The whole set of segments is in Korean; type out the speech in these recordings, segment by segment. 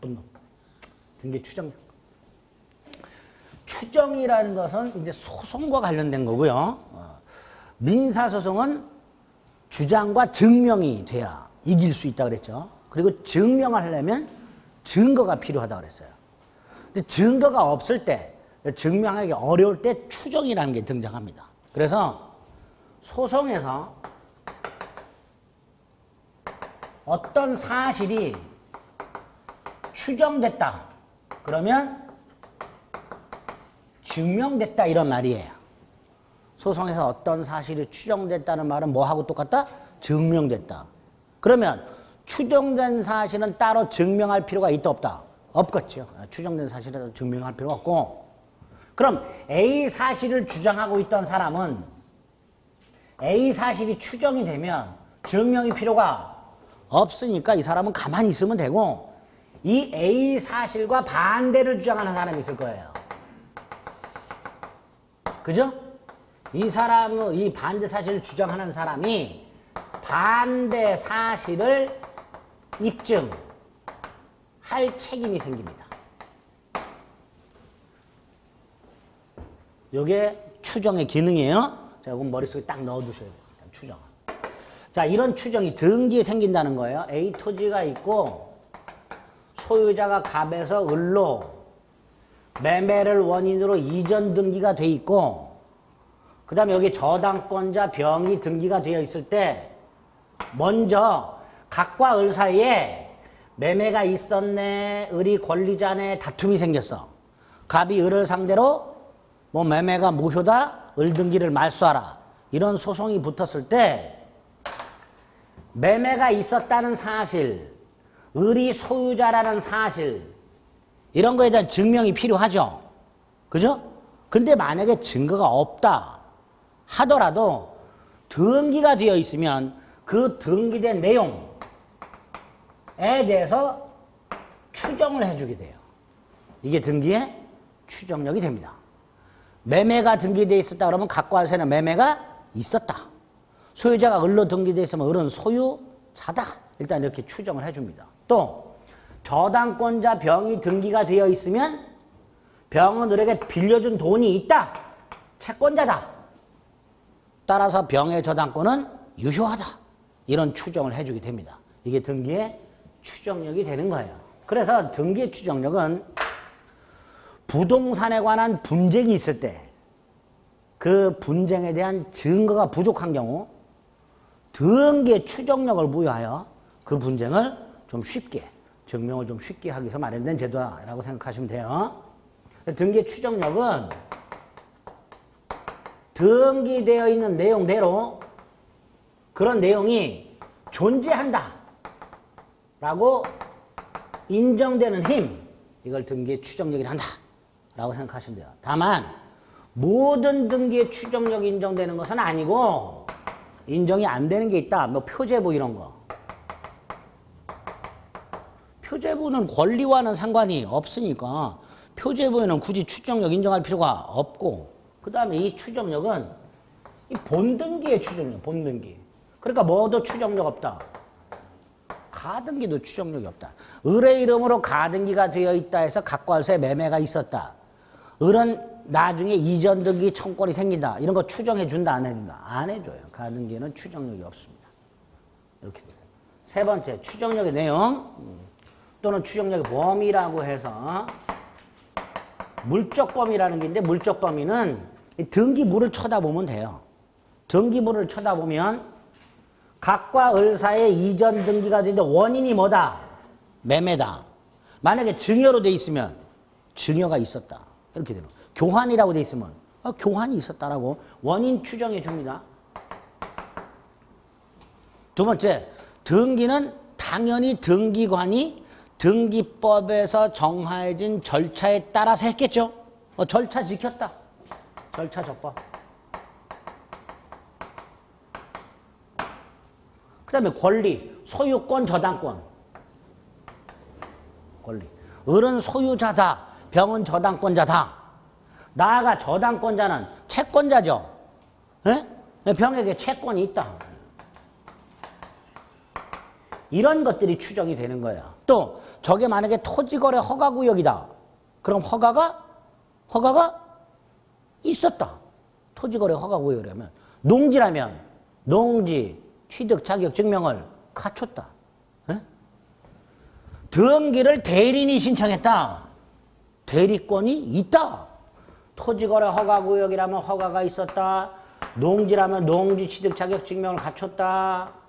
나쁜 놈. 등기 추정력. 추정이라는 것은 이제 소송과 관련된 거고요. 민사소송은 주장과 증명이 돼야 이길 수 있다고 그랬죠. 그리고 증명을 하려면 증거가 필요하다고 그랬어요. 근데 증거가 없을 때, 증명하기 어려울 때 추정이라는 게 등장합니다. 그래서 소송에서 어떤 사실이 추정됐다. 그러면 증명됐다 이런 말이에요. 소송에서 어떤 사실이 추정됐다는 말은 뭐하고 똑같다? 증명됐다. 그러면 추정된 사실은 따로 증명할 필요가 있다 없다? 없겠죠. 추정된 사실은 증명할 필요가 없고, 그럼 A 사실을 주장하고 있던 사람은 A 사실이 추정이 되면 증명이 필요가 없으니까 이 사람은 가만히 있으면 되고, 이 A 사실과 반대를 주장하는 사람이 있을 거예요. 그죠? 이 사람은, 이 반대 사실을 주장하는 사람이 반대 사실을 입증할 책임이 생깁니다. 요게 추정의 기능이에요. 자, 이건 머릿속에 딱 넣어두셔야 돼요. 추정. 자, 이런 추정이 등기에 생긴다는 거예요. A 토지가 있고 소유자가 갑에서 을로 매매를 원인으로 이전 등기가 돼 있고, 그 다음에 여기 저당권자 병이 등기가 되어 있을 때 먼저 갑과 을 사이에 매매가 있었네, 을이 권리자네 다툼이 생겼어. 갑이 을을 상대로 뭐 매매가 무효다, 을 등기를 말소하라, 이런 소송이 붙었을 때 매매가 있었다는 사실, 을이 소유자라는 사실, 이런 거에 대한 증명이 필요하죠. 그죠? 근데 만약에 증거가 없다 하더라도 등기가 되어 있으면 그 등기된 내용에 대해서 추정을 해주게 돼요. 이게 등기의 추정력이 됩니다. 매매가 등기되어 있었다 그러면 갑과 을 사이에는 매매가 있었다. 소유자가 을로 등기되어 있으면 을은 소유자다. 일단 이렇게 추정을 해줍니다. 또 저당권자 병이 등기가 되어 있으면 병은 을에게 빌려준 돈이 있다. 채권자다. 따라서 병의 저당권은 유효하다. 이런 추정을 해주게 됩니다. 이게 등기의 추정력이 되는 거예요. 그래서 등기의 추정력은 부동산에 관한 분쟁이 있을 때 그 분쟁에 대한 증거가 부족한 경우 등기의 추정력을 부여하여 그 분쟁을 좀 쉽게, 증명을 좀 쉽게 하기 위해서 마련된 제도라고 생각하시면 돼요. 등기의 추정력은 등기되어 있는 내용대로 그런 내용이 존재한다 라고 인정되는 힘, 이걸 등기의 추정력이라 한다 라고 생각하시면 돼요. 다만 모든 등기의 추정력이 인정되는 것은 아니고 인정이 안 되는 게 있다. 뭐 표제부 이런 거. 표제부는 권리와는 상관이 없으니까 표제부에는 굳이 추정력 인정할 필요가 없고, 그 다음에 이 추정력은 이 본등기의 추정력, 본등기. 그러니까 뭐도 추정력 없다. 가등기도 추정력이 없다. 을의 이름으로 가등기가 되어 있다 해서 갑과 을 사이에 매매가 있었다. 을은 나중에 이전 등기 청권이 생긴다. 이런 거 추정해 준다, 안 해준다? 안 해줘요. 가등기는 추정력이 없습니다. 이렇게 돼요. 세 번째, 추정력의 내용 또는 추정력의 범위라고 해서 물적 범위라는 게 있는데, 물적 범위는 등기물을 쳐다보면 돼요. 등기물을 쳐다보면 갑과 을 사이에 이전 등기가 되는데 원인이 뭐다? 매매다. 만약에 증여로 돼 있으면 증여가 있었다. 이렇게 되는 거예요. 교환이라고 돼 있으면 교환이 있었다라고 원인 추정해 줍니다. 두 번째, 등기는 당연히 등기관이 등기법에서 정해진 절차에 따라서 했겠죠. 절차 지켰다. 절차 적법. 그 다음에 권리, 소유권, 저당권. 권리. 을은 소유자다. 병은 저당권자다. 나아가 저당권자는 채권자죠. 에? 병에게 채권이 있다. 이런 것들이 추정이 되는 거예요. 또 저게 만약에 토지거래 허가구역이다. 그럼 허가가 있었다. 토지거래 허가구역이라면. 농지라면 농지 취득 자격 증명을 갖췄다. 에? 등기를 대리인이 신청했다. 대리권이 있다. 토지거래 허가구역이라면 허가가 있었다. 농지라면 농지 취득 자격 증명을 갖췄다.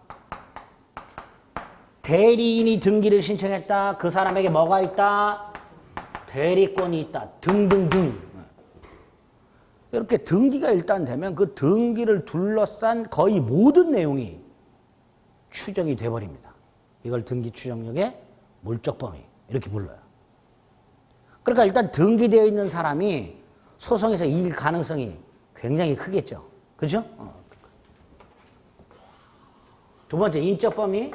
대리인이 등기를 신청했다. 그 사람에게 뭐가 있다? 대리권이 있다. 등등등. 이렇게 등기가 일단 되면 그 등기를 둘러싼 거의 모든 내용이 추정이 돼버립니다. 이걸 등기 추정력의 물적 범위 이렇게 불러요. 그러니까 일단 등기되어 있는 사람이 소송에서 이길 가능성이 굉장히 크겠죠. 그렇죠? 두 번째 인적 범위.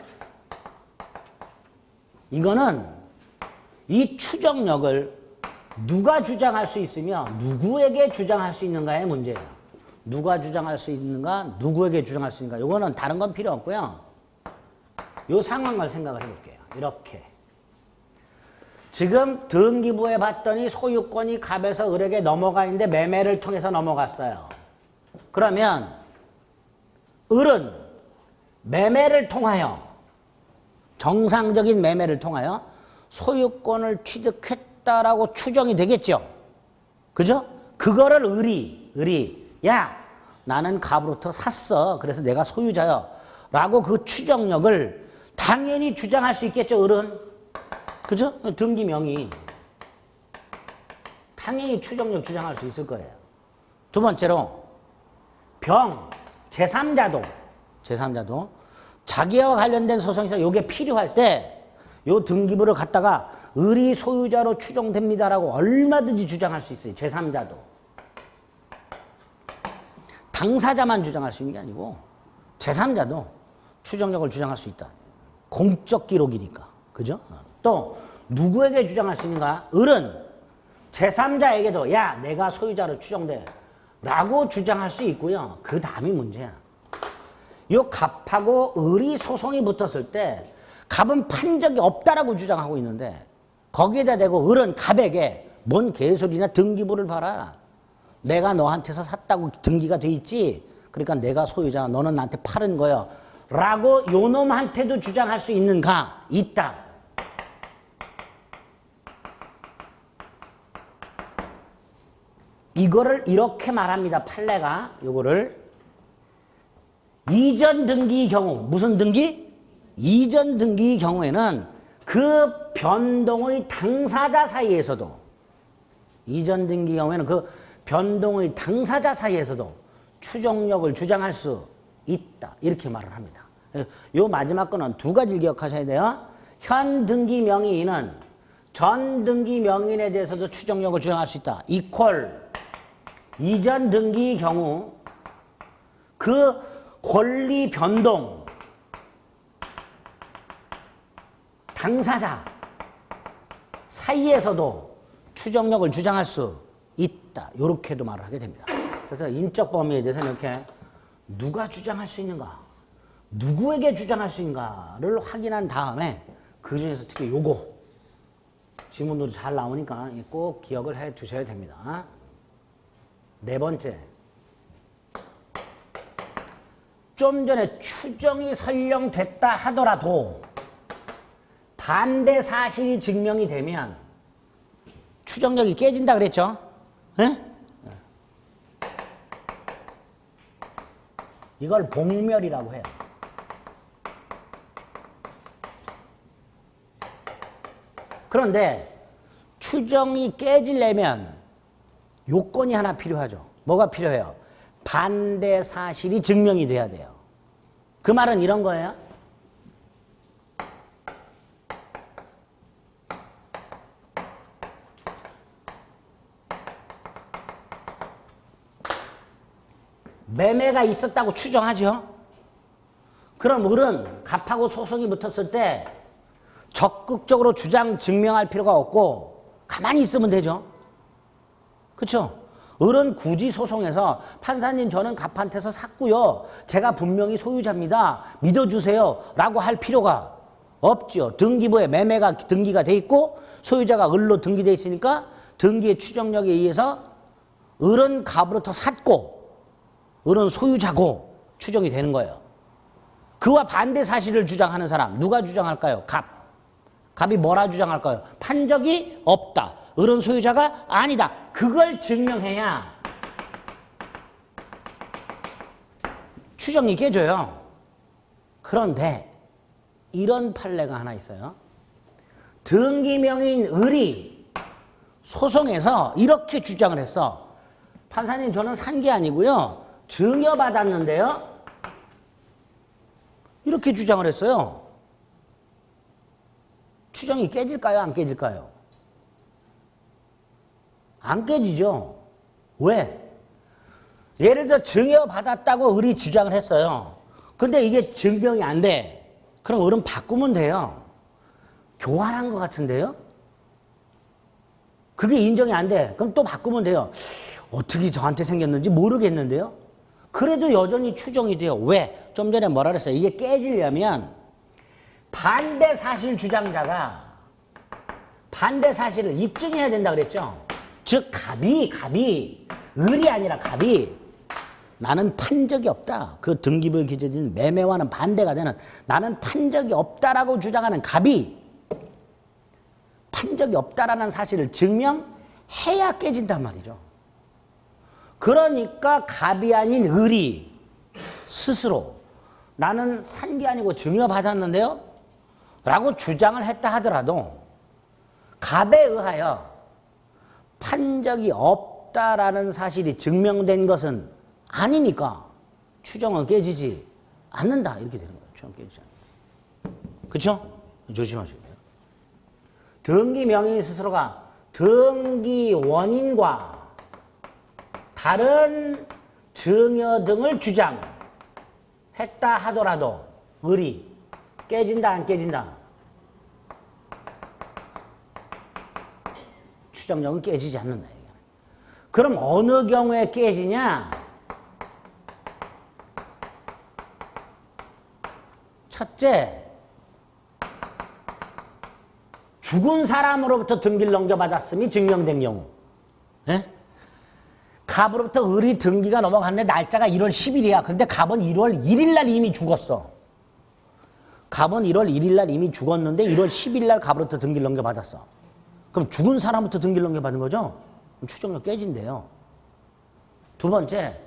이거는 이 추정력을 누가 주장할 수 있으며 누구에게 주장할 수 있는가의 문제예요. 누가 주장할 수 있는가, 누구에게 주장할 수 있는가. 이거는 다른 건 필요 없고요. 이 상황을 생각을 해볼게요. 이렇게. 지금 등기부에 봤더니 소유권이 갑에서 을에게 넘어가 있는데 매매를 통해서 넘어갔어요. 그러면 을은 매매를 통하여 정상적인 매매를 통하여 소유권을 취득했다라고 추정이 되겠죠. 그죠? 그거를 을이 야 나는 갑으로부터 샀어. 그래서 내가 소유자여. 라고 그 추정력을 당연히 주장할 수 있겠죠. 을은. 그죠? 등기 명의. 당연히 추정력 주장할 수 있을 거예요. 두 번째로 제3자도 자기와 관련된 소송에서 이게 필요할 때 이 등기부를 갖다가 을이 소유자로 추정됩니다라고 얼마든지 주장할 수 있어요. 제3자도. 당사자만 주장할 수 있는 게 아니고 제3자도 추정력을 주장할 수 있다. 공적 기록이니까. 그죠? 또 누구에게 주장할 수 있는가? 을은 제3자에게도 야 내가 소유자로 추정돼 라고 주장할 수 있고요. 그 다음이 문제야. 요 갑하고 을이 소송이 붙었을 때 갑은 판 적이 없다라고 주장하고 있는데 거기에다 대고 을은 갑에게 뭔 개소리나 등기부를 봐라. 내가 너한테서 샀다고 등기가 돼 있지. 그러니까 내가 소유자 너는 나한테 팔은 거야. 라고 요 놈한테도 주장할 수 있는가? 있다. 이거를 이렇게 말합니다. 판례가 요거를 이전 등기의 경우 무슨 등기? 이전 등기의 경우에는 그 변동의 당사자 사이에서도 이전 등기 경우에는 그 변동의 당사자 사이에서도 추정력을 주장할 수 있다. 이렇게 말을 합니다. 요 마지막 거는 두 가지를 기억하셔야 돼요. 현 등기 명의인은 전 등기 명의인에 대해서도 추정력을 주장할 수 있다. 이퀄 이전 등기의 경우 그 권리 변동 당사자 사이에서도 추정력을 주장할 수 있다. 이렇게도 말을 하게 됩니다. 그래서 인적 범위에 대해서는 이렇게 누가 주장할 수 있는가, 누구에게 주장할 수 있는가를 확인한 다음에 그 중에서 특히 요거 지문으로 잘 나오니까 꼭 기억을 해 두셔야 됩니다. 네 번째, 좀 전에 추정이 설령됐다 하더라도 반대 사실이 증명이 되면 추정력이 깨진다 그랬죠? 에? 이걸 복멸이라고 해요. 그런데 추정이 깨지려면 요건이 하나 필요하죠. 뭐가 필요해요? 반대 사실이 증명이 돼야 돼요. 그 말은 이런 거예요. 매매가 있었다고 추정하죠. 그럼 을은 갑하고 소송이 붙었을 때 적극적으로 주장 증명할 필요가 없고 가만히 있으면 되죠. 그렇죠? 을은 굳이 소송에서 판사님 저는 갑한테서 샀고요. 제가 분명히 소유자입니다. 믿어주세요. 라고 할 필요가 없죠. 등기부에 매매가 등기가 돼 있고 소유자가 을로 등기돼 있으니까 등기의 추정력에 의해서 을은 갑으로부터 샀고 을은 소유자고 추정이 되는 거예요. 그와 반대 사실을 주장하는 사람 누가 주장할까요? 갑. 갑이 뭐라 주장할까요? 판 적이 없다. 을은 소유자가 아니다. 그걸 증명해야 추정이 깨져요. 그런데 이런 판례가 하나 있어요. 등기명인 을이 소송에서 이렇게 주장을 했어. 판사님, 저는 산 게 아니고요. 증여받았는데요. 이렇게 주장을 했어요. 추정이 깨질까요? 안 깨질까요? 안 깨지죠. 왜? 예를 들어 증여받았다고 을이 주장을 했어요. 근데 이게 증명이 안 돼. 그럼 을은 바꾸면 돼요. 교환한 것 같은데요? 그게 인정이 안 돼. 그럼 또 바꾸면 돼요. 어떻게 저한테 생겼는지 모르겠는데요? 그래도 여전히 추정이 돼요. 왜? 좀 전에 뭐라 그랬어요? 이게 깨지려면 반대 사실 주장자가 반대 사실을 입증해야 된다 그랬죠? 즉 갑이 을이 아니라 갑이 나는 판 적이 없다. 그 등기부에 기재된 매매와는 반대가 되는 나는 판 적이 없다라고 주장하는 갑이 판 적이 없다라는 사실을 증명해야 깨진단 말이죠. 그러니까 갑이 아닌 을이 스스로 나는 산 게 아니고 증여받았는데요? 라고 주장을 했다 하더라도 갑에 의하여 판 적이 없다라는 사실이 증명된 것은 아니니까 추정은 깨지지 않는다. 이렇게 되는 거예요. 추정 깨지지 않는다. 그렇죠? 조심하셔야 돼요. 등기 명의 스스로가 등기 원인과 다른 증여 등을 주장했다 하더라도 을이 깨진다 안 깨진다? 추정력은 깨지지 않는다. 그럼 어느 경우에 깨지냐? 첫째, 죽은 사람으로부터 등기를 넘겨받았음이 증명된 경우. 예? 갑으로부터 을이 등기가 넘어갔는데 날짜가 1월 10일이야. 근데 갑은 1월 1일 날 이미 죽었어. 갑은 1월 1일 날 이미 죽었는데 1월 10일 날 갑으로부터 등기를 넘겨받았어. 그럼 죽은 사람부터 등기를 넘겨받은 거죠? 추정력 깨진대요. 두 번째,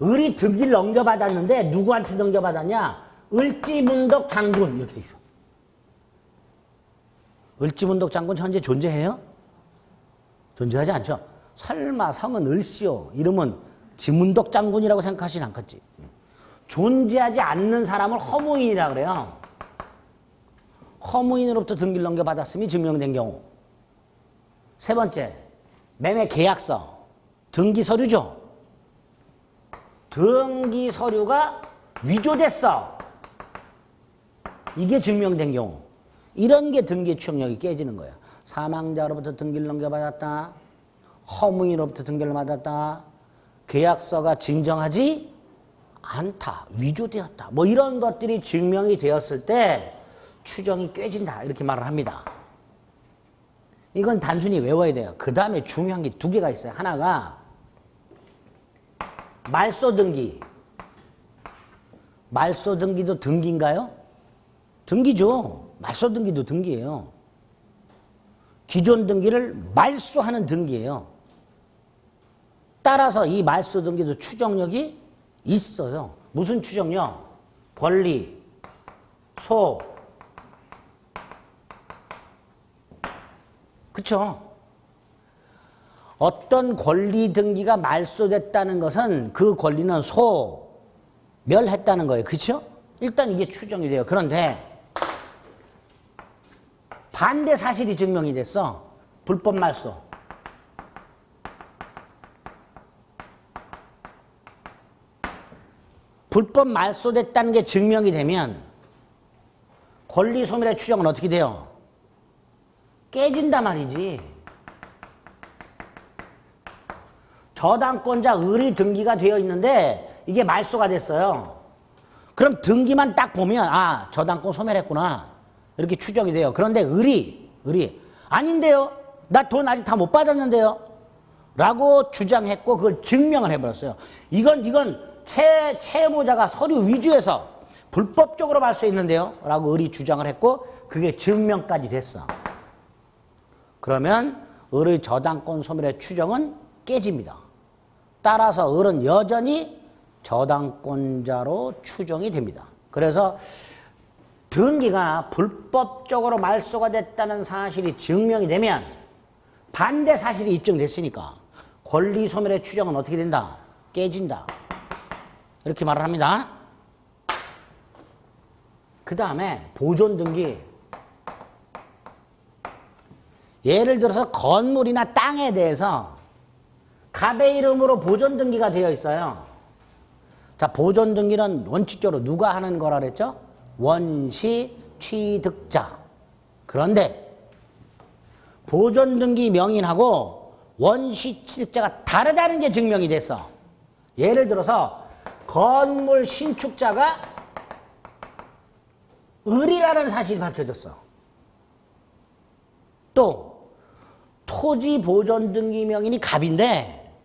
을이 등기를 넘겨받았는데 누구한테 넘겨받았냐? 을지문덕 장군 이렇게 돼 있어. 을지문덕 장군 현재 존재해요? 존재하지 않죠. 설마 성은 을씨요 이름은 지문덕 장군이라고 생각하시진 않겠지. 존재하지 않는 사람을 허무인이라 그래요. 허무인으로부터 등기를 넘겨받았음이 증명된 경우. 세 번째, 매매 계약서, 등기 서류죠. 등기 서류가 위조됐어. 이게 증명된 경우. 이런 게 등기 추정력이 깨지는 거예요. 사망자로부터 등기를 넘겨받았다. 허무인으로부터 등기를 받았다. 계약서가 진정하지 않다. 위조되었다. 뭐 이런 것들이 증명이 되었을 때 추정이 깨진다. 이렇게 말을 합니다. 이건 단순히 외워야 돼요. 그 다음에 중요한 게 두 개가 있어요. 하나가 말소 등기. 말소 등기도 등기인가요? 등기죠. 말소 등기도 등기예요. 기존 등기를 말소하는 등기예요. 따라서 이 말소 등기도 추정력이 있어요. 무슨 추정력? 권리, 소. 그쵸? 어떤 권리 등기가 말소됐다는 것은 그 권리는 소멸했다는 거예요. 그쵸? 일단 이게 추정이 돼요. 그런데 반대 사실이 증명이 됐어. 불법 말소. 불법 말소됐다는 게 증명이 되면 권리 소멸의 추정은 어떻게 돼요? 깨진단 말이지. 저당권자 을이 등기가 되어 있는데 이게 말소가 됐어요. 그럼 등기만 딱 보면 아, 저당권 소멸했구나. 이렇게 추정이 돼요. 그런데 을이 아닌데요. 나 돈 아직 다 못 받았는데요. 라고 주장했고 그걸 증명을 해버렸어요. 이건 채무자가 서류 위조해서 불법적으로 할 수 있는데요. 라고 을이 주장을 했고 그게 증명까지 됐어. 그러면 을의 저당권 소멸의 추정은 깨집니다. 따라서 을은 여전히 저당권자로 추정이 됩니다. 그래서 등기가 불법적으로 말소가 됐다는 사실이 증명이 되면 반대 사실이 입증됐으니까 권리 소멸의 추정은 어떻게 된다? 깨진다. 이렇게 말을 합니다. 그 다음에 보존 등기. 예를 들어서 건물이나 땅에 대해서 갑의 이름으로 보존 등기가 되어 있어요. 자, 보존 등기는 원칙적으로 누가 하는 거라 그랬죠? 원시 취득자. 그런데 보존 등기 명인하고 원시 취득자가 다르다는 게 증명이 됐어. 예를 들어서 건물 신축자가 을이라는 사실이 밝혀졌어. 또 토지 보존 등기 명인이 갑인데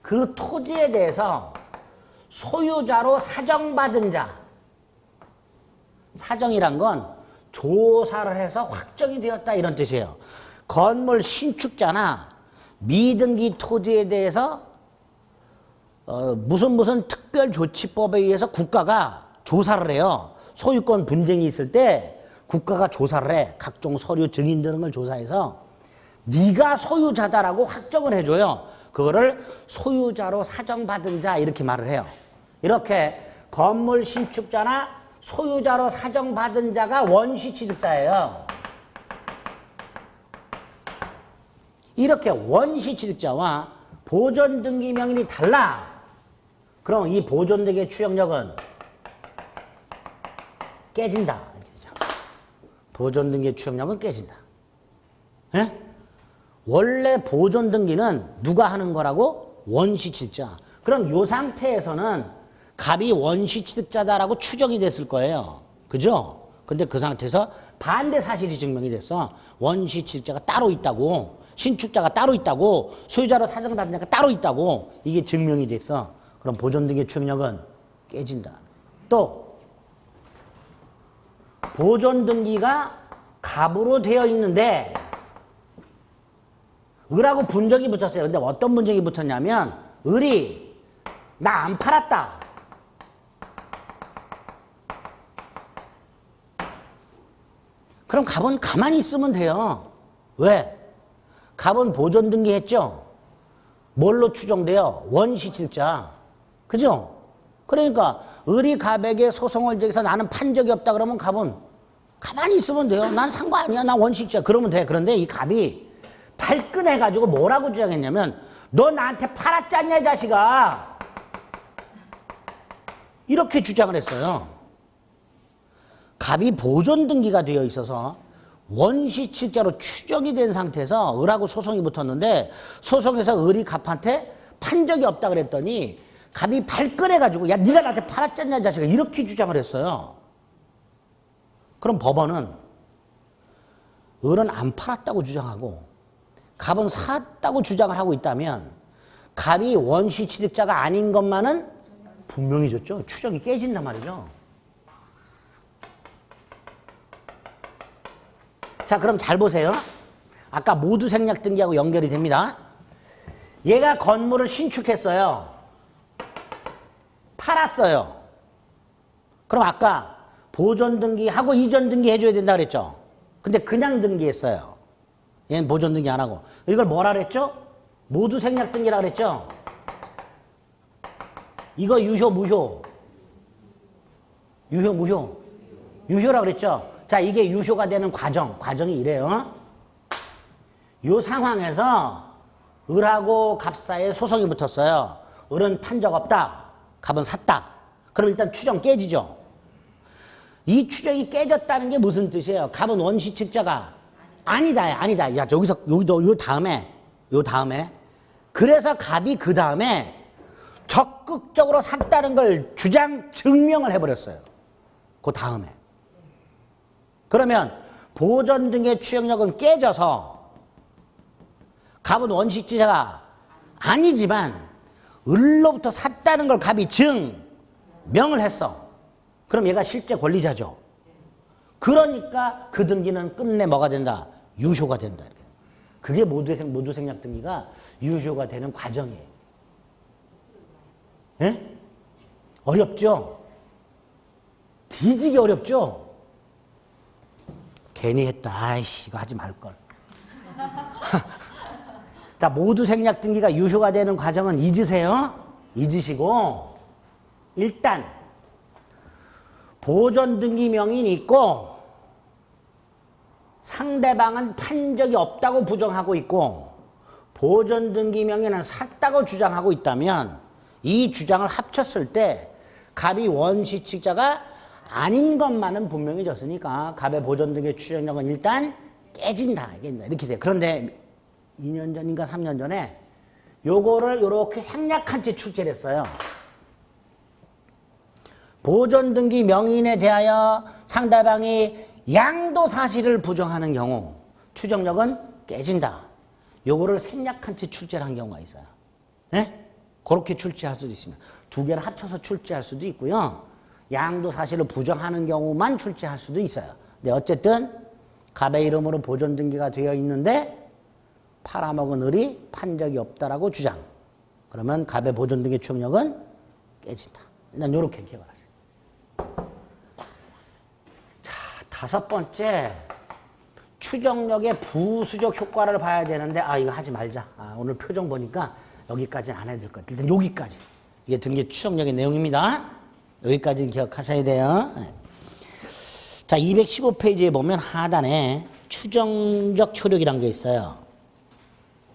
그 토지에 대해서 소유자로 사정받은 자. 사정이란 건 조사를 해서 확정이 되었다 이런 뜻이에요. 건물 신축자나 미등기 토지에 대해서 무슨 특별조치법에 의해서 국가가 조사를 해요. 소유권 분쟁이 있을 때 국가가 조사를 해. 각종 서류 증인 등을 조사해서 네가 소유자다라고 확정을 해줘요. 그거를 소유자로 사정받은 자 이렇게 말을 해요. 이렇게 건물 신축자나 소유자로 사정받은 자가 원시취득자예요. 이렇게 원시취득자와 보존등기 명인이 달라. 그럼 이 보존등기의 추정력은 깨진다. 보존등기의 추정력은 깨진다. 예? 원래 보존등기는 누가 하는 거라고? 원시취득자. 그럼 이 상태에서는 갑이 원시취득자다라고 추정이 됐을 거예요. 그죠? 근데 그 상태에서 반대 사실이 증명이 됐어. 원시취득자가 따로 있다고, 신축자가 따로 있다고, 소유자로 사정받은 자가 따로 있다고 이게 증명이 됐어. 그럼 보존등기의 추정력은 깨진다. 또 보존등기가 갑으로 되어 있는데 을하고 분쟁이 붙었어요. 근데 어떤 분쟁이 붙었냐면 을이 나 안 팔았다. 그럼 갑은 가만히 있으면 돼요. 왜? 갑은 보존등기 했죠? 뭘로 추정돼요? 원시취득자. 그죠? 그러니까 을이 갑에게 소송을 제기해서 나는 판 적이 없다 그러면 갑은 가만히 있으면 돼요. 난 산 거 아니야. 난 원시취득자. 그러면 돼. 그런데 이 갑이 발끈해가지고 뭐라고 주장했냐면 너 나한테 팔았잖냐 이 자식아. 이렇게 주장을 했어요. 갑이 보존등기가 되어 있어서 원시취득자로 추정이 된 상태에서 을하고 소송이 붙었는데 소송에서 을이 갑한테 판 적이 없다 그랬더니 갑이 발끈해가지고 야 네가 나한테 팔았잖냐 이 자식아 이렇게 주장을 했어요. 그럼 법원은 을은 안 팔았다고 주장하고 갑은 샀다고 주장을 하고 있다면 갑이 원시취득자가 아닌 것만은 분명히 졌죠. 추정이 깨진단 말이죠. 자, 그럼 잘 보세요. 아까 모두 생략 등기하고 연결이 됩니다. 얘가 건물을 신축했어요. 팔았어요. 그럼 아까 보존 등기하고 이전 등기 해줘야 된다 그랬죠. 근데 그냥 등기했어요. 얘는 보존 등기 안 하고. 이걸 뭐라 그랬죠? 모두 생략 등기라 그랬죠. 이거 유효 무효? 유효 무효? 유효라 그랬죠. 자, 이게 유효가 되는 과정이 이래요. 이 상황에서 을하고 갑 사이에 소송이 붙었어요. 을은 판 적 없다. 갑은 샀다. 그럼 일단 추정 깨지죠. 이 추정이 깨졌다는 게 무슨 뜻이에요? 갑은 원시취득자가 아니다. 야, 요 다음에. 그래서 갑이 그 다음에 적극적으로 샀다는 걸 증명을 해버렸어요. 그 다음에. 그러면 보전 등의 추정력은 깨져서 갑은 원시지자가 아니지만 을로부터 샀다는 걸 갑이 증명을 했어. 그럼 얘가 실제 권리자죠. 그러니까 그 등기는 끝내 뭐가 된다? 유효가 된다. 그게 모두생략 등기가 유효가 되는 과정이에요. 예? 어렵죠? 뒤지게 어렵죠? 괜히 했다. 아이씨, 이거 하지 말걸. 자, 모두생략 등기가 유효가 되는 과정은 잊으세요. 잊으시고 일단 보전 등기 명인이 있고 상대방은 판 적이 없다고 부정하고 있고 보전 등기 명인은 샀다고 주장하고 있다면 이 주장을 합쳤을 때 갑이 원시칙자가 아닌 것만은 분명히 졌으니까 갑의 보전 등기 추정력은 일단 깨진다. 이렇게 돼요. 그런데 2년 전인가 3년 전에 요거를 요렇게 생략한 채 출제를 했어요. 보전 등기 명인에 대하여 상대방이 양도 사실을 부정하는 경우 추정력은 깨진다. 요거를 생략한 채 출제를 한 경우가 있어요. 네? 그렇게 출제할 수도 있습니다. 두 개를 합쳐서 출제할 수도 있고요. 양도 사실을 부정하는 경우만 출제할 수도 있어요. 근데 어쨌든 갑의 이름으로 보전 등기가 되어 있는데 팔아먹은 을이 판 적이 없다라고 주장. 그러면 갑의 보전 등기 추정력은 깨진다. 일단 요렇게 기억하세요. 자, 다섯 번째 추정력의 부수적 효과를 봐야 되는데 이거 하지 말자. 오늘 표정 보니까 여기까지는 안 해도 될 것 같아요. 일단 여기까지. 이게 등기 추정력의 내용입니다. 여기까지 기억하셔야 돼요. 자, 215페이지에 보면 하단에 추정적 효력이라는 게 있어요.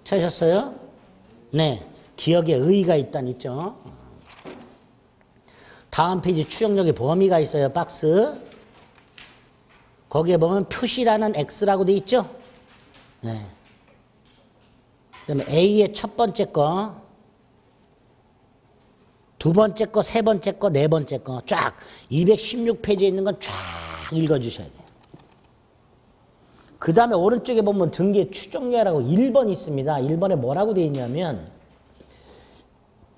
찾으셨어요? 네. 기억에 의의가 있다는 있죠. 다음 페이지 추정력의 범위가 있어요. 박스. 거기에 보면 표시라는 X라고 돼 있죠? 네. 그다음에 A의 첫 번째 거, 두 번째 거, 세 번째 거, 네 번째 거 쫙 216페이지에 있는 건 쫙 읽어주셔야 돼요. 그 다음에 오른쪽에 보면 등기의 추정력이라고 1번 있습니다. 1번에 뭐라고 되어 있냐면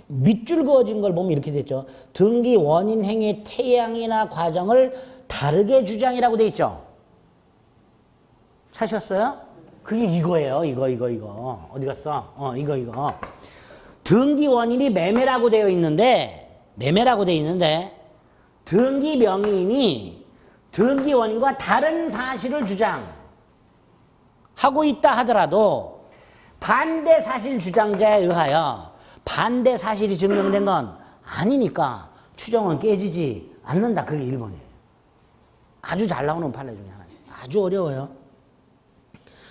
밑줄 그어진 걸 보면 이렇게 되어 있죠. 등기 원인 행위 태양이나 과정을 다르게 주장이라고 되어 있죠. 찾으셨어요? 그게 이거예요. 이거. 어디 갔어? 이거. 등기 원인이 매매라고 되어 있는데 등기 명인이 등기 원인과 다른 사실을 주장하고 있다 하더라도 반대 사실 주장자에 의하여 반대 사실이 증명된 건 아니니까 추정은 깨지지 않는다. 그게 1번이에요. 아주 잘 나오는 판례 중에 하나예요. 아주 어려워요.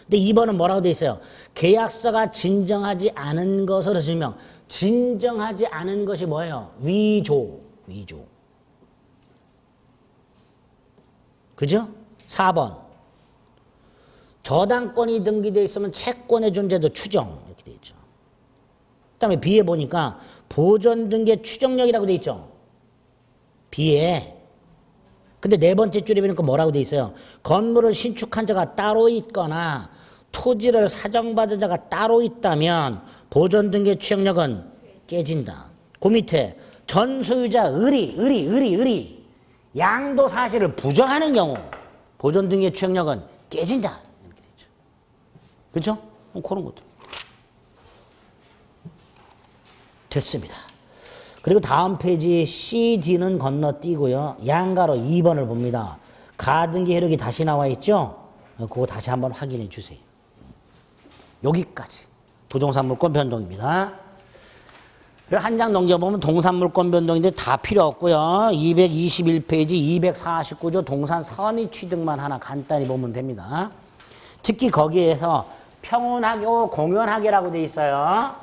근데 2번은 뭐라고 돼 있어요? 계약서가 진정하지 않은 것으로 증명. 진정하지 않은 것이 뭐예요? 위조. 그죠? 4번. 저당권이 등기되어 있으면 채권의 존재도 추정. 이렇게 돼 있죠. 그 다음에 B에 보니까 보전 등기의 추정력이라고 돼 있죠. B에. 근데 네 번째 줄에 보니까 뭐라고 돼 있어요? 건물을 신축한 자가 따로 있거나 토지를 사정받은 자가 따로 있다면 보전 등기의 추정력은 깨진다. 그 밑에 전 소유자 을이 양도 사실을 부정하는 경우 보전 등기의 추정력은 깨진다. 이렇게 되죠. 그렇죠? 그런 것도 됐습니다. 그리고 다음 페이지 C, D는 건너뛰고요. 양가로 2번을 봅니다. 가등기 효력이 다시 나와 있죠? 그거 다시 한번 확인해 주세요. 여기까지 부동산물권 변동입니다. 한 장 넘겨보면 동산물권 변동인데 다 필요 없고요. 221페이지 249조 동산 선의 취득만 하나 간단히 보면 됩니다. 특히 거기에서 평온하고 공연하게라고 돼 있어요.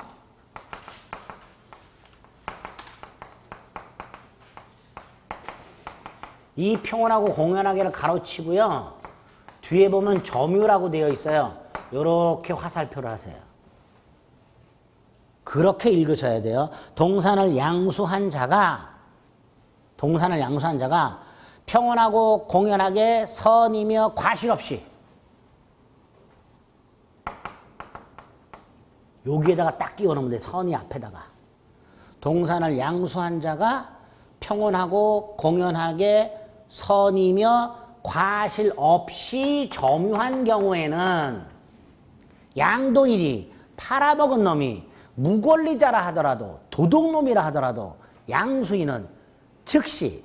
이 평온하고 공연하게를 가로치고요. 뒤에 보면 점유라고 되어 있어요. 이렇게 화살표를 하세요. 그렇게 읽으셔야 돼요. 동산을 양수한 자가 평온하고 공연하게 선이며 과실 없이. 여기에다가 딱 끼워놓으면 돼. 선이 앞에다가. 동산을 양수한 자가 평온하고 공연하게 선이며 과실 없이 점유한 경우에는 양도인이 팔아먹은 놈이 무권리자라 하더라도 도둑놈이라 하더라도 양수인은 즉시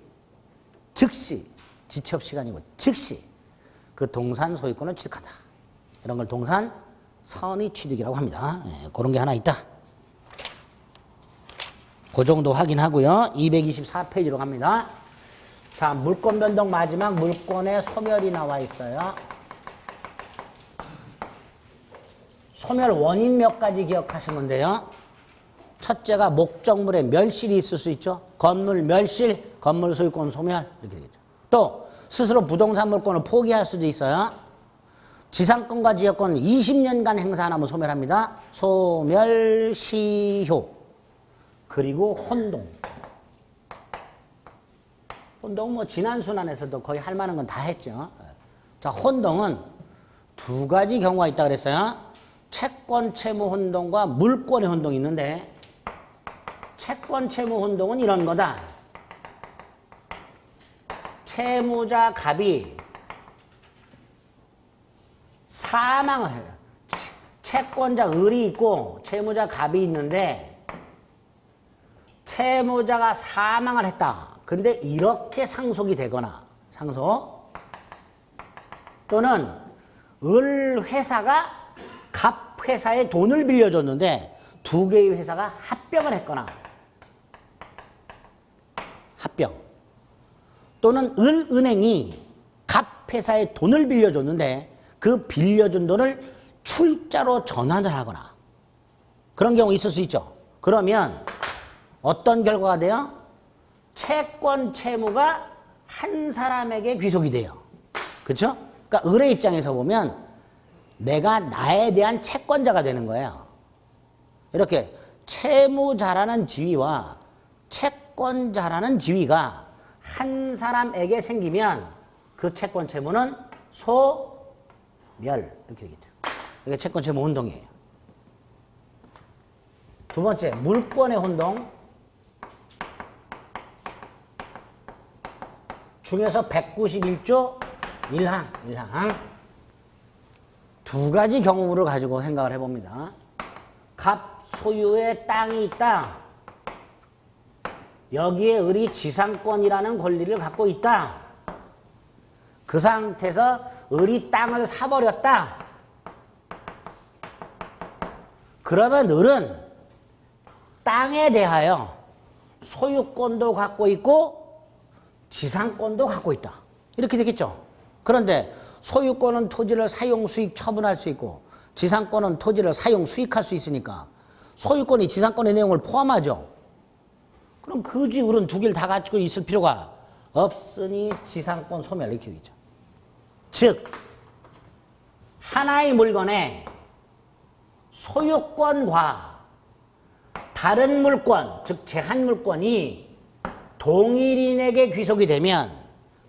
지체 없이가 아니고 즉시 그 동산 소유권을 취득한다. 이런 걸 동산 선의 취득이라고 합니다. 예, 그런 게 하나 있다. 그 정도 확인하고요. 224페이지로 갑니다. 자, 물권 변동 마지막 물권의 소멸이 나와 있어요. 소멸 원인 몇 가지 기억하시면 돼요. 첫째가 목적물에 멸실이 있을 수 있죠. 건물 멸실, 건물 소유권 소멸 이렇게 되겠죠. 또 스스로 부동산 물권을 포기할 수도 있어요. 지상권과 지역권을 20년간 행사 안 하면 소멸합니다. 소멸시효. 그리고 혼동. 혼동은 뭐 지난 순환에서도 거의 할 만한 건 다 했죠. 자, 혼동은 두 가지 경우가 있다 그랬어요. 채권 채무 혼동과 물권의 혼동이 있는데 채권 채무 혼동은 이런 거다. 채무자 갑이 사망을 해요. 채권자 을이 있고 채무자 갑이 있는데 채무자가 사망을 했다. 근데 이렇게 상속이 되거나 상속 또는 을 회사가 갑 회사에 돈을 빌려줬는데 두 개의 회사가 합병을 했거나 합병 또는 을 은행이 갑 회사에 돈을 빌려줬는데 그 빌려준 돈을 출자로 전환을 하거나 그런 경우 있을 수 있죠. 그러면 어떤 결과가 돼요? 채권 채무가 한 사람에게 귀속이 돼요. 그렇죠? 그러니까 을의 입장에서 보면 내가 나에 대한 채권자가 되는 거예요. 이렇게 채무자라는 지위와 채권자라는 지위가 한 사람에게 생기면 그 채권 채무는 소멸 이렇게 되겠죠. 이게 채권 채무 혼동이에요. 두 번째 물권의 혼동 중에서 191조 1항 두 가지 경우를 가지고 생각을 해봅니다. 갑 소유의 땅이 있다. 여기에 을이 지상권이라는 권리를 갖고 있다. 그 상태에서 을이 땅을 사버렸다. 그러면 을은 땅에 대하여 소유권도 갖고 있고 지상권도 갖고 있다. 이렇게 되겠죠. 그런데 소유권은 토지를 사용 수익 처분할 수 있고 지상권은 토지를 사용 수익할 수 있으니까 소유권이 지상권의 내용을 포함하죠. 그럼 굳이 을은 두 개를 다 가지고 있을 필요가 없으니 지상권 소멸 이렇게 되죠. 즉 하나의 물건에 소유권과 다른 물권, 즉 제한 물권이 동일인에게 귀속이 되면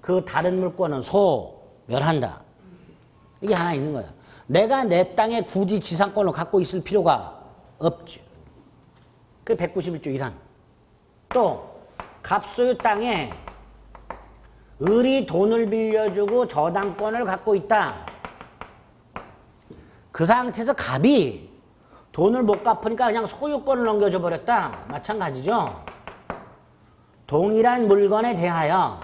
그 다른 물권은 소멸한다. 이게 하나 있는 거야. 내가 내 땅에 굳이 지상권을 갖고 있을 필요가 없죠. 그 191조 1항. 또 갑소유 땅에 을이 돈을 빌려주고 저당권을 갖고 있다. 그 상태에서 갑이 돈을 못 갚으니까 그냥 소유권을 넘겨줘 버렸다. 마찬가지죠. 동일한 물건에 대하여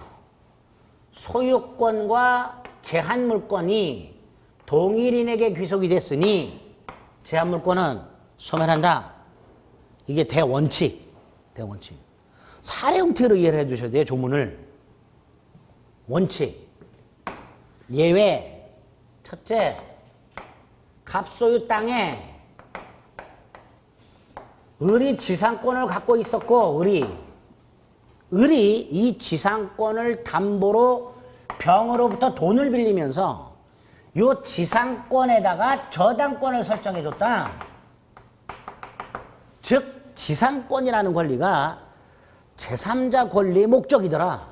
소유권과 제한물권이 동일인에게 귀속이 됐으니 제한물권은 소멸한다. 이게 대원칙. 사례 형태로 이해를 해주셔야 돼요. 조문을. 원칙. 예외. 첫째, 갑소유 땅에 을이 지상권을 갖고 있었고 을이 이 지상권을 담보로 병으로부터 돈을 빌리면서 요 지상권에다가 저당권을 설정해 줬다. 즉 지상권이라는 권리가 제3자 권리의 목적이더라.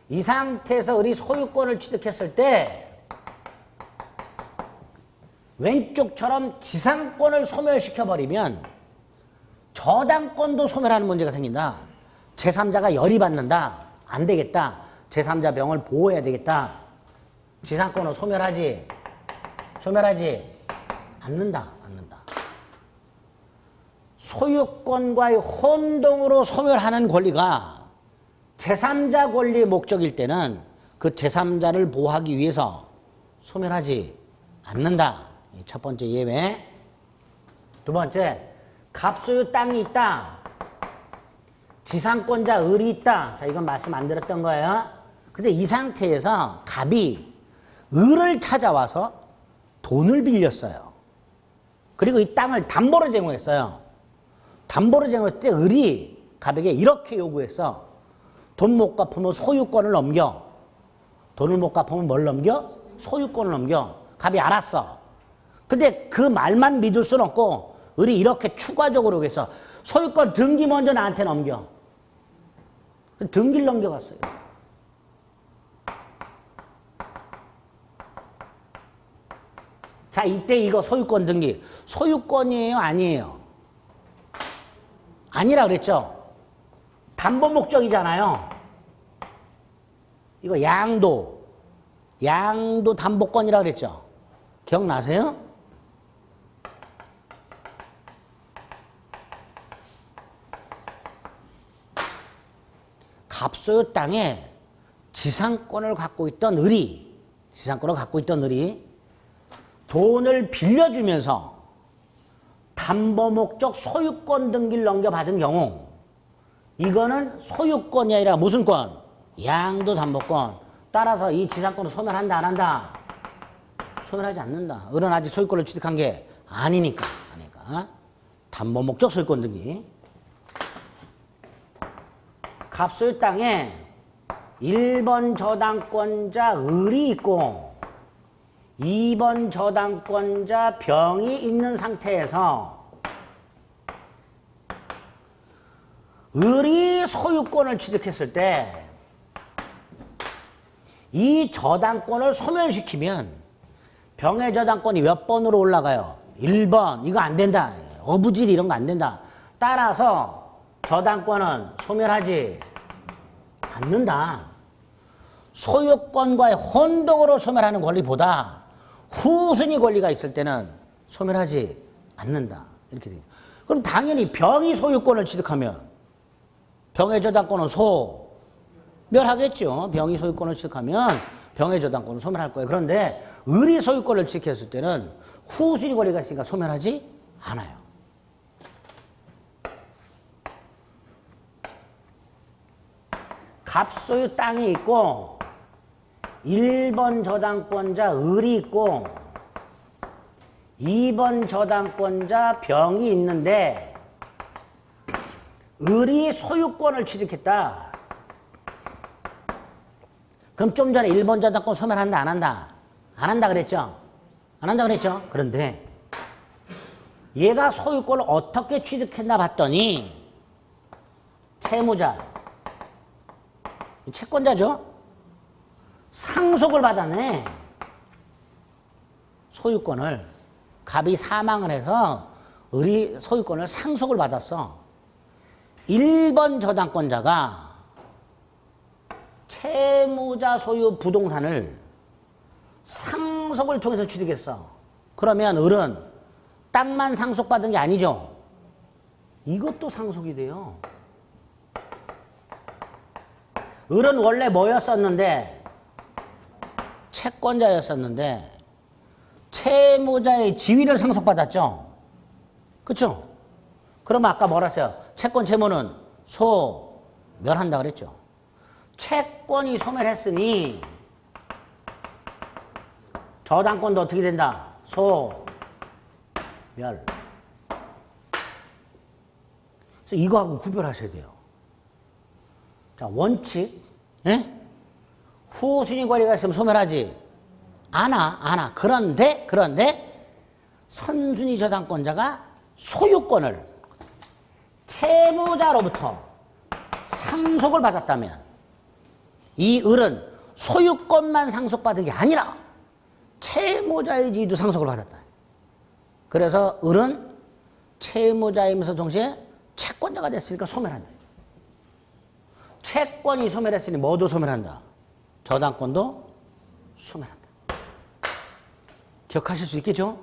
이 상태에서 을이 소유권을 취득했을 때 왼쪽처럼 지상권을 소멸시켜버리면 저당권도 소멸하는 문제가 생긴다. 제3자가 열이 받는다. 안 되겠다. 제3자 병을 보호해야 되겠다. 지상권을 소멸하지 않는다. 소유권과의 혼동으로 소멸하는 권리가 제3자 권리의 목적일 때는 그 제3자를 보호하기 위해서 소멸하지 않는다. 첫 번째 예외. 두 번째, 갑소유 땅이 있다. 지상권자 을이 있다. 자, 이건 말씀 안 드렸던 거예요. 근데 이 상태에서 갑이 을을 찾아와서 돈을 빌렸어요. 그리고 이 땅을 담보로 제공했어요. 담보로 제공했을 때 을이 갑에게 이렇게 요구했어. 돈 못 갚으면 소유권을 넘겨. 돈을 못 갚으면 뭘 넘겨? 소유권을 넘겨. 갑이 알았어. 근데 그 말만 믿을 수는 없고 을이 이렇게 추가적으로 해서 소유권 등기 먼저 나한테 넘겨. 등기를 넘겨갔어요. 자, 이때 이거 소유권 등기. 소유권이에요? 아니에요? 아니라 그랬죠? 담보 목적이잖아요. 이거 양도 담보권이라 그랬죠? 기억나세요? 갑소유 땅에 지상권을 갖고 있던 을이 돈을 빌려주면서 담보 목적 소유권 등기를 넘겨받은 경우 이거는 소유권이 아니라 무슨 권? 양도 담보권. 따라서 이 지상권을 소멸한다 안 한다? 소멸하지 않는다. 을은 아직 소유권을 취득한 게 아니니까. 담보 목적 소유권 등기. 갑소유 땅에 1번 저당권자 을이 있고 2번 저당권자 병이 있는 상태에서 을이 소유권을 취득했을 때 이 저당권을 소멸시키면 병의 저당권이 몇 번으로 올라가요? 1번. 이거 안 된다. 어부질 이런 거 안 된다. 따라서 저당권은 소멸하지 않는다. 소유권과의 혼동으로 소멸하는 권리보다 후순위 권리가 있을 때는 소멸하지 않는다. 이렇게 돼요. 그럼 당연히 병이 소유권을 취득하면 병의 저당권은 소멸하겠죠. 병이 소유권을 취득하면 병의 저당권은 소멸할 거예요. 그런데 을이 소유권을 취득했을 때는 후순위 권리가 있으니까 소멸하지 않아요. 갑소유 땅이 있고 1번 저당권자 을이 있고 2번 저당권자 병이 있는데 을이 소유권을 취득했다. 그럼 좀 전에 1번 저당권 소멸한다 안 한다? 안 한다 그랬죠? 안 한다 그랬죠? 그런데 얘가 소유권을 어떻게 취득했나 봤더니 채무자, 채권자죠? 상속을 받았네. 소유권을. 갑이 사망을 해서 을이 소유권을 상속을 받았어. 1번 저당권자가 채무자 소유 부동산을 상속을 통해서 취득했어. 그러면 을은 땅만 상속받은 게 아니죠. 이것도 상속이 돼요. 을은 원래 뭐였었는데? 채권자였었는데 채무자의 지위를 상속받았죠. 그렇죠? 그러면 아까 뭐라 했어요? 채권 채무는 소멸한다 그랬죠. 채권이 소멸했으니 저당권도 어떻게 된다? 소멸. 그래서 이거하고 구별하셔야 돼요. 자, 원칙. 예? 후순위 권리가 있으면 소멸하지 않아. 그런데 선순위 저당권자가 소유권을 채무자로부터 상속을 받았다면 이 을은 소유권만 상속받은 게 아니라 채무자의 지위도 상속을 받았다. 그래서 을은 채무자이면서 동시에 채권자가 됐으니까 소멸한다. 채권이 소멸했으니 뭐도 소멸한다. 저당권도 소멸한다. 기억하실 수 있겠죠?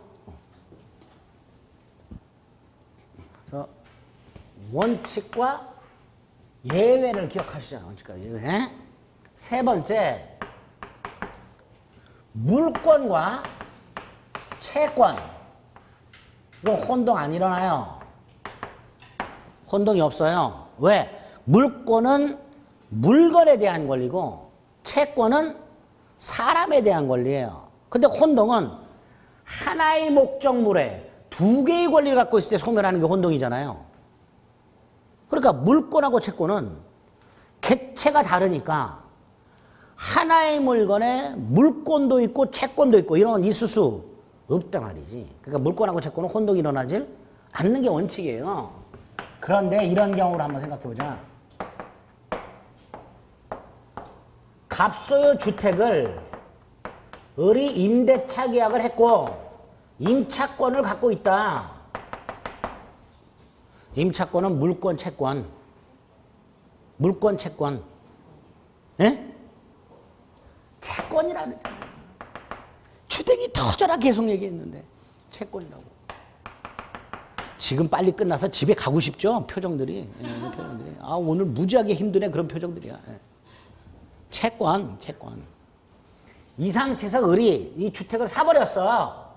그래서 원칙과 예외를 기억하시잖아요. 원칙과 예외. 세 번째, 물권과 채권. 이거 혼동 안 일어나요. 혼동이 없어요. 왜? 물권은 물건에 대한 권리고 채권은 사람에 대한 권리예요. 근데 혼동은 하나의 목적물에 두 개의 권리를 갖고 있을 때 소멸하는 게 혼동이잖아요. 그러니까 물권하고 채권은 객체가 다르니까 하나의 물건에 물권도 있고 채권도 있고 이런 건 있을 수 없단 말이지. 그러니까 물권하고 채권은 혼동이 일어나질 않는 게 원칙이에요. 그런데 이런 경우를 한번 생각해 보자. 갑소유 주택을 을이 임대차 계약을 했고 임차권을 갖고 있다. 임차권은 물권, 채권. 물권, 채권. 예? 채권이라는 주택이 터져라 계속 얘기했는데 채권이라고. 지금 빨리 끝나서 집에 가고 싶죠? 표정들이. 예, 표정들이. 아, 오늘 무지하게 힘드네. 그런 표정들이야. 예. 채권, 채권. 이 상태에서 을이 이 주택을 사버렸어.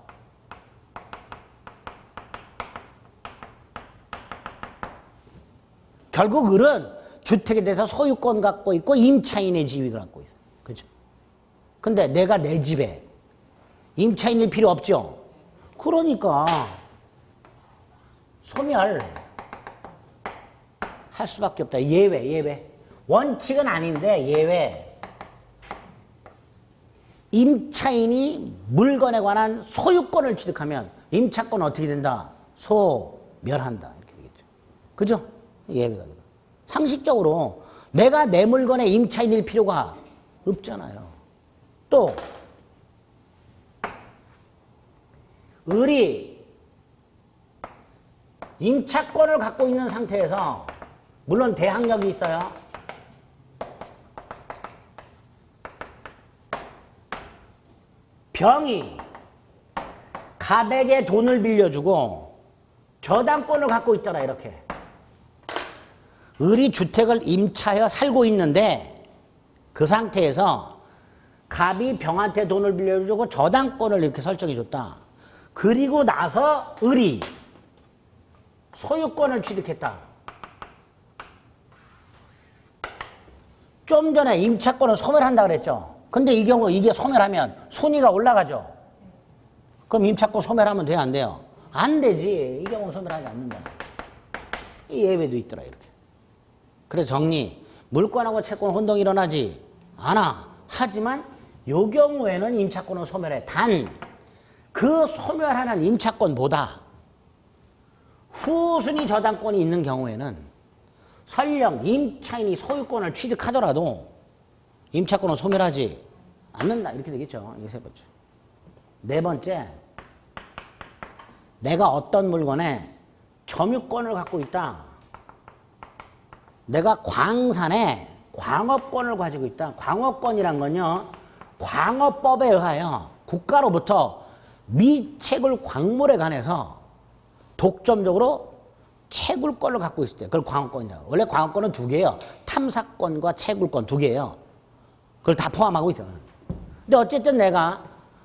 결국 을은 주택에 대해서 소유권 갖고 있고 임차인의 지위를 갖고 있어요. 그죠? 근데 내가 내 집에 임차인일 필요 없죠? 그러니까 소멸 할 수밖에 없다. 예외, 예외. 원칙은 아닌데 예외. 임차인이 물건에 관한 소유권을 취득하면 임차권은 어떻게 된다? 소멸한다. 이렇게 되겠죠. 그죠? 예외가 되고. 상식적으로 내가 내 물건에 임차인일 필요가 없잖아요. 또 을이 임차권을 갖고 있는 상태에서 물론 대항력이 있어요. 병이 갑에게 돈을 빌려주고 저당권을 갖고 있더라. 이렇게 을이 주택을 임차하여 살고 있는데 그 상태에서 갑이 병한테 돈을 빌려주고 저당권을 이렇게 설정해 줬다. 그리고 나서 을이 소유권을 취득했다. 좀 전에 임차권을 소멸한다 그랬죠. 근데 이 경우 이게 소멸하면 순위가 올라가죠. 그럼 임차권 소멸하면 돼요, 안 돼요? 안 되지. 이 경우는 소멸하지 않는다. 이 예외도 있더라, 이렇게. 그래서 정리. 물권하고 채권 혼동이 일어나지 않아. 하지만 이 경우에는 임차권은 소멸해. 단 그 소멸하는 임차권보다 후순위 저당권이 있는 경우에는 설령 임차인이 소유권을 취득하더라도 임차권은 소멸하지 않는다. 이렇게 되겠죠. 이게 세 번째. 네 번째, 내가 어떤 물건에 점유권을 갖고 있다. 내가 광산에 광업권을 가지고 있다. 광업권이란 건요, 광업법에 의하여 국가로부터 미채굴 광물에 관해서 독점적으로 채굴권을 갖고 있을 때 그걸 광업권이라고. 원래 광업권은 두 개예요. 탐사권과 채굴권 두 개예요. 그걸 다 포함하고 있어요. 근데 어쨌든 내가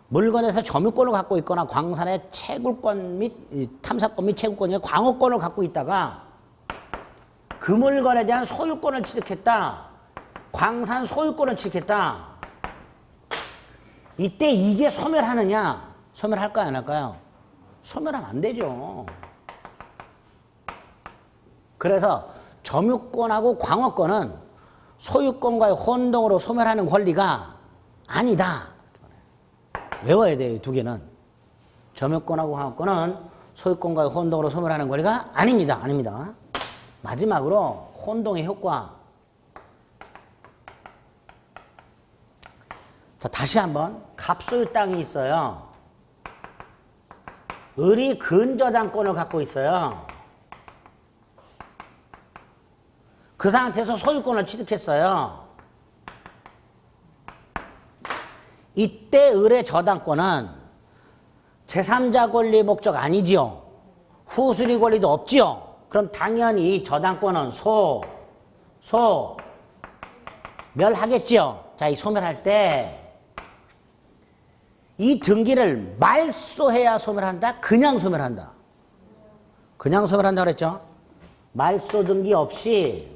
물건에서 점유권을 갖고 있거나 광산의 채굴권 및 탐사권 및 채굴권, 광업권을 갖고 있다가 그 물건에 대한 소유권을 취득했다. 광산 소유권을 취득했다. 이때 이게 소멸하느냐? 소멸할까요, 안 할까요? 소멸하면 안 되죠. 그래서 점유권하고 광업권은 소유권과의 혼동으로 소멸하는 권리가 아니다. 외워야 돼요, 이 두 개는. 점유권하고 광업권은 소유권과의 혼동으로 소멸하는 권리가 아닙니다. 아닙니다. 마지막으로 혼동의 효과. 자, 다시 한번 갑소유 땅이 있어요. 을이 근저당권을 갖고 있어요. 그 상태에서 소유권을 취득했어요. 이때 을의 저당권은 제3자 권리 목적 아니지요. 후순위 권리도 없지요. 그럼 당연히 저당권은 멸하겠지요. 자, 이 소멸할 때 이 등기를 말소해야 소멸한다? 그냥 소멸한다? 그냥 소멸한다 그랬죠? 말소 등기 없이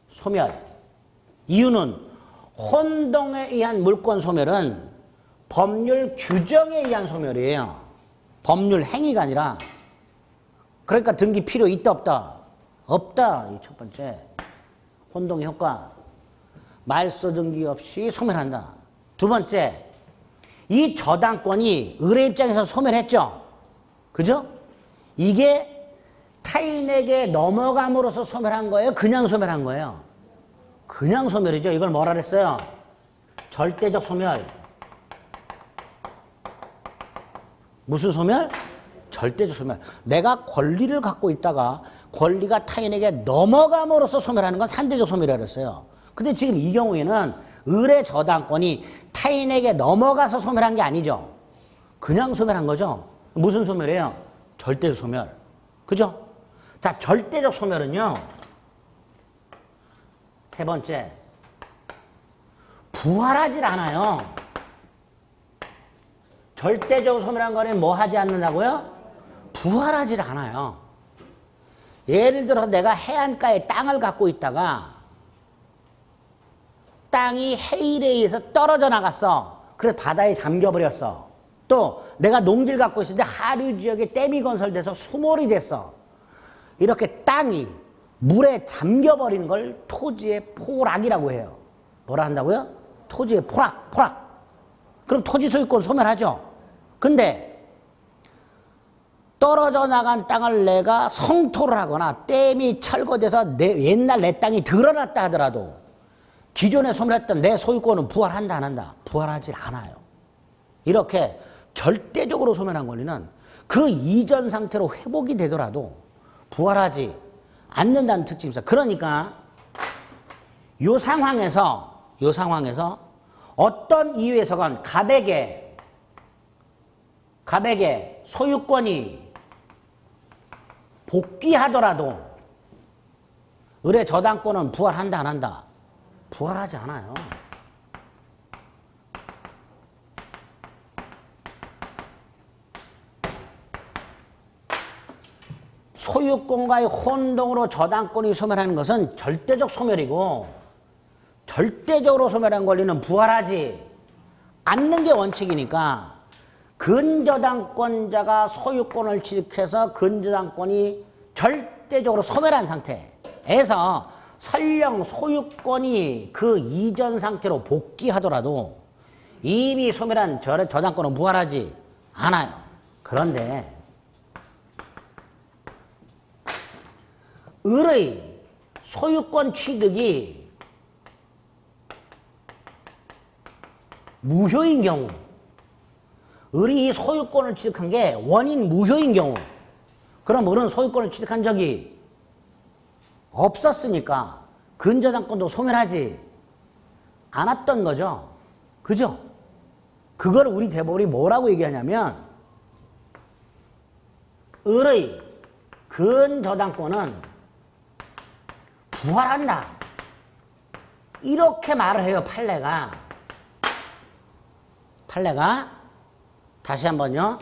소멸. 이유는 혼동에 의한 물권 소멸은 법률 규정에 의한 소멸이에요. 법률 행위가 아니라. 그러니까 등기 필요 있다 없다? 없다. 이 첫 번째. 혼동의 효과. 말소 등기 없이 소멸한다. 두 번째. 이 저당권이 을의 입장에서 소멸했죠. 그죠? 이게 타인에게 넘어감으로써 소멸한 거예요? 그냥 소멸한 거예요? 그냥 소멸이죠. 이걸 뭐라 그랬어요? 절대적 소멸. 무슨 소멸? 절대적 소멸. 내가 권리를 갖고 있다가 권리가 타인에게 넘어감으로써 소멸하는 건 산대적 소멸이라고 그랬어요. 근데 지금 이 경우에는 을의 저당권이 타인에게 넘어가서 소멸한 게 아니죠. 그냥 소멸한 거죠. 무슨 소멸이에요? 절대적 소멸. 그죠? 자, 절대적 소멸은요. 세 번째. 부활하질 않아요. 절대적으로 소멸한 거는 뭐 하지 않는다고요? 부활하질 않아요. 예를 들어 내가 해안가에 땅을 갖고 있다가 땅이 해일에 의해서 떨어져 나갔어. 그래서 바다에 잠겨버렸어. 또 내가 농지를 갖고 있었는데 하류 지역에 댐이 건설돼서 수몰이 됐어. 이렇게 땅이 물에 잠겨버리는 걸 토지의 포락이라고 해요. 뭐라 한다고요? 토지의 포락. 그럼 토지 소유권 소멸하죠. 근데 떨어져 나간 땅을 내가 성토를 하거나 댐이 철거돼서 옛날 내 땅이 드러났다 하더라도 기존에 소멸했던 내 소유권은 부활한다 안 한다? 부활하지 않아요. 이렇게 절대적으로 소멸한 권리는 그 이전 상태로 회복이 되더라도 부활하지 않는다는 특징이 있어요. 그러니까 이 상황에서 어떤 이유에서건 갑에게 소유권이 복귀하더라도 을의 저당권은 부활한다 안 한다? 부활하지 않아요. 소유권과의 혼동으로 저당권이 소멸하는 것은 절대적 소멸이고 절대적으로 소멸한 권리는 부활하지 않는 게 원칙이니까 근저당권자가 소유권을 취득해서 근저당권이 절대적으로 소멸한 상태에서 설령 소유권이 그 이전 상태로 복귀하더라도 이미 소멸한 저당권은 부활하지 않아요. 그런데 을의 소유권 취득이 무효인 경우, 을이 소유권을 취득한 게 원인 무효인 경우, 그럼 을은 소유권을 취득한 적이 없었으니까 근저당권도 소멸하지 않았던 거죠. 그죠? 그걸 우리 대법원이 뭐라고 얘기하냐면 을의 근저당권은 부활한다. 이렇게 말을 해요. 판례가 다시 한번요.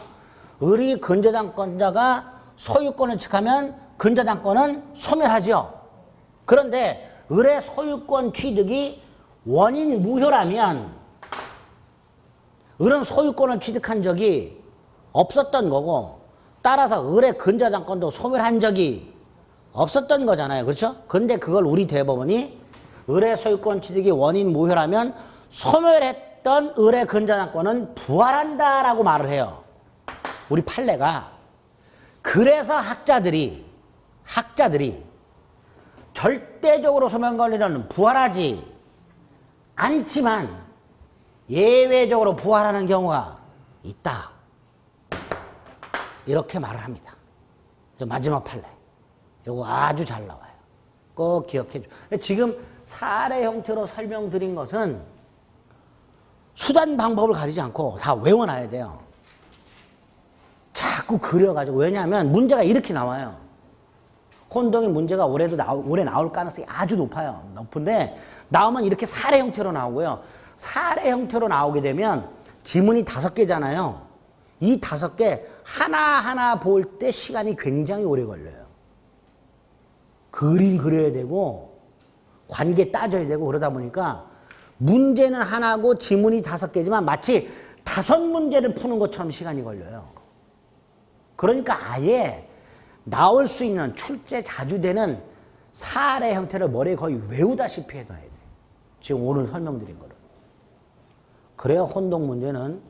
을이 근저당권자가 소유권을 취득하면 근저당권은 소멸하죠. 그런데 을의 소유권 취득이 원인 무효라면 을은 소유권을 취득한 적이 없었던 거고 따라서 을의 근저당권도 소멸한 적이 없었던 거잖아요. 그렇죠? 근데 그걸 우리 대법원이 을의 소유권 취득이 원인 무효라면 소멸했던 을의 근저당권은 부활한다라고 말을 해요. 우리 판례가. 그래서 학자들이 절대적으로 소멸 권리는 부활하지 않지만 예외적으로 부활하는 경우가 있다. 이렇게 말을 합니다. 마지막 판례. 이거 아주 잘 나와요. 꼭 기억해 줘. 지금 사례 형태로 설명드린 것은 수단 방법을 가리지 않고 다 외워놔야 돼요. 자꾸 그려가지고. 왜냐하면 문제가 이렇게 나와요. 혼동의 문제가 올해 나올 가능성이 아주 높은데 나오면 이렇게 사례 형태로 나오고요. 사례 형태로 나오게 되면 지문이 5개잖아요. 이 5개 하나하나 볼 때 시간이 굉장히 오래 걸려요. 그림 그려야 되고 관계 따져야 되고 그러다 보니까 문제는 하나고 지문이 5개지만 마치 5문제를 푸는 것처럼 시간이 걸려요. 그러니까 아예 나올 수 있는 출제 자주 되는 사례 형태를 머리에 거의 외우다시피 해둬야 돼. 지금 오늘 설명드린 거를. 그래야 혼동 문제는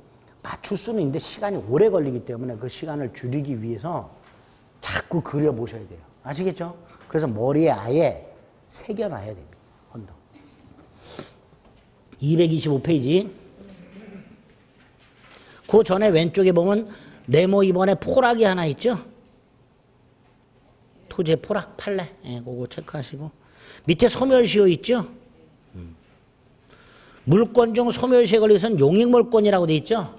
맞출 수는 있는데 시간이 오래 걸리기 때문에 그 시간을 줄이기 위해서 자꾸 그려보셔야 돼요. 아시겠죠? 그래서 머리에 아예 새겨놔야 됩니다. 혼동. 225페이지. 그 전에 왼쪽에 보면 네모 2번에 포락이 하나 있죠? 토지의 포락 판례. 예, 그거 체크하시고. 밑에 소멸시효 있죠? 물권 중 소멸시효에 걸려서는 용익물권이라고 돼 있죠?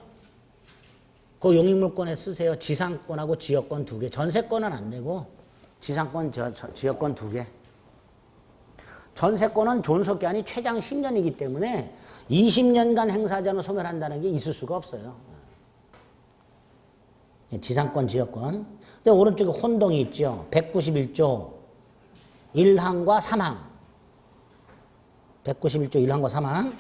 그 용익물권에 쓰세요. 지상권하고 지역권 2개. 전세권은 안 되고 지상권, 지역권 2개. 전세권은 존속기한이 최장 10년이기 때문에 20년간 행사하지 않은 소멸한다는 게 있을 수가 없어요. 지상권, 지역권. 근데 오른쪽에 혼동이 있죠. 191조 1항과 3항. 191조 1항과 3항.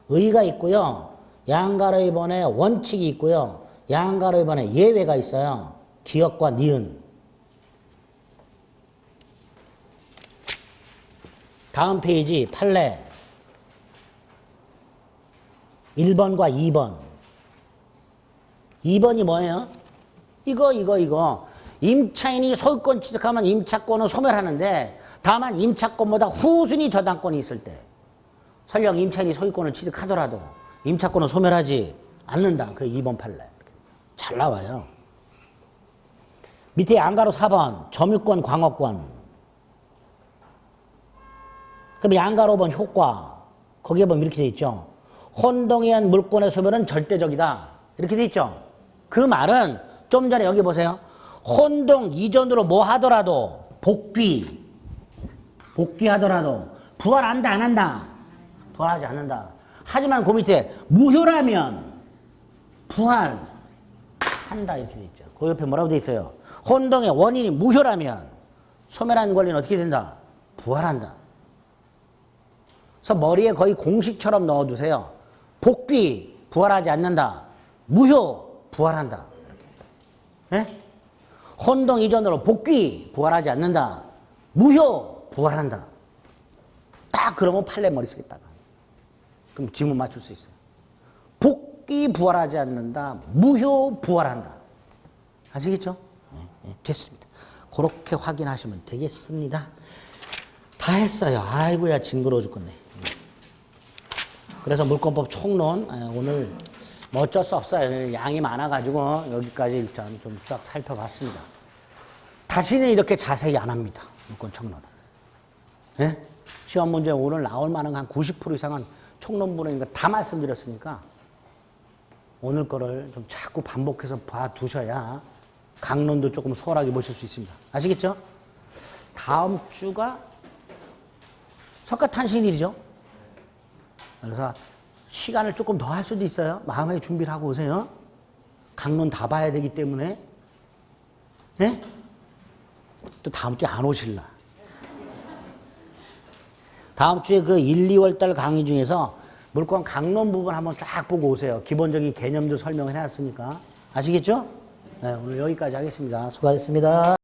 의가 있고요. 양가로위반의 원칙이 있고요. 양가로위반의 예외가 있어요. 기역과 니은. 다음 페이지 판례 1번과 2번. 2번이 뭐예요? 이거. 임차인이 소유권 취득하면 임차권은 소멸하는데 다만 임차권보다 후순위 저당권이 있을 때 설령 임차인이 소유권을 취득하더라도 임차권은 소멸하지 않는다. 그 2번 판례. 잘 나와요. 밑에 양가로 4번 점유권 광업권. 그럼 양가로 5번 효과. 거기에 보면 이렇게 돼 있죠. 혼동에 의한 물권의 소멸은 절대적이다. 이렇게 돼 있죠. 그 말은 좀 전에 여기 보세요. 혼동 이전으로 뭐 하더라도 복귀하더라도 부활한다 안 한다? 부활하지 않는다. 하지만 그 밑에 무효라면 부활한다 이렇게 돼 있죠. 그 옆에 뭐라고 돼 있어요? 혼동의 원인이 무효라면 소멸한 권리는 어떻게 된다? 부활한다. 그래서 머리에 거의 공식처럼 넣어두세요. 복귀 부활하지 않는다. 무효 부활한다. 이렇게. 네? 혼동 이전으로 복귀 부활하지 않는다. 무효 부활한다. 딱 그러면 판례 머릿속에 딱. 그럼 지문 맞출 수 있어요. 복귀 부활하지 않는다. 무효 부활한다. 아시겠죠? 네, 됐습니다. 그렇게 확인하시면 되겠습니다. 다 했어요. 아이고야 징그러워 죽겠네. 그래서 물권법 총론 오늘 뭐 어쩔 수 없어요. 양이 많아가지고 여기까지 일단 좀 쫙 살펴봤습니다. 다시는 이렇게 자세히 안 합니다. 물권 총론은. 네? 시험 문제 오늘 나올 만한 한 90% 이상은 총론분인 거 다 말씀드렸으니까 오늘 거를 좀 자꾸 반복해서 봐두셔야 강론도 조금 수월하게 보실 수 있습니다. 아시겠죠? 다음 주가 석가탄신일이죠. 그래서 시간을 조금 더 할 수도 있어요. 마음의 준비를 하고 오세요. 강론 다 봐야 되기 때문에. 네? 또 다음 주에 안 오실라. 다음 주에 그 1, 2월 달 강의 중에서 물권 강론 부분 한번 쫙 보고 오세요. 기본적인 개념도 설명을 해놨으니까. 아시겠죠? 네, 오늘 여기까지 하겠습니다. 수고하셨습니다.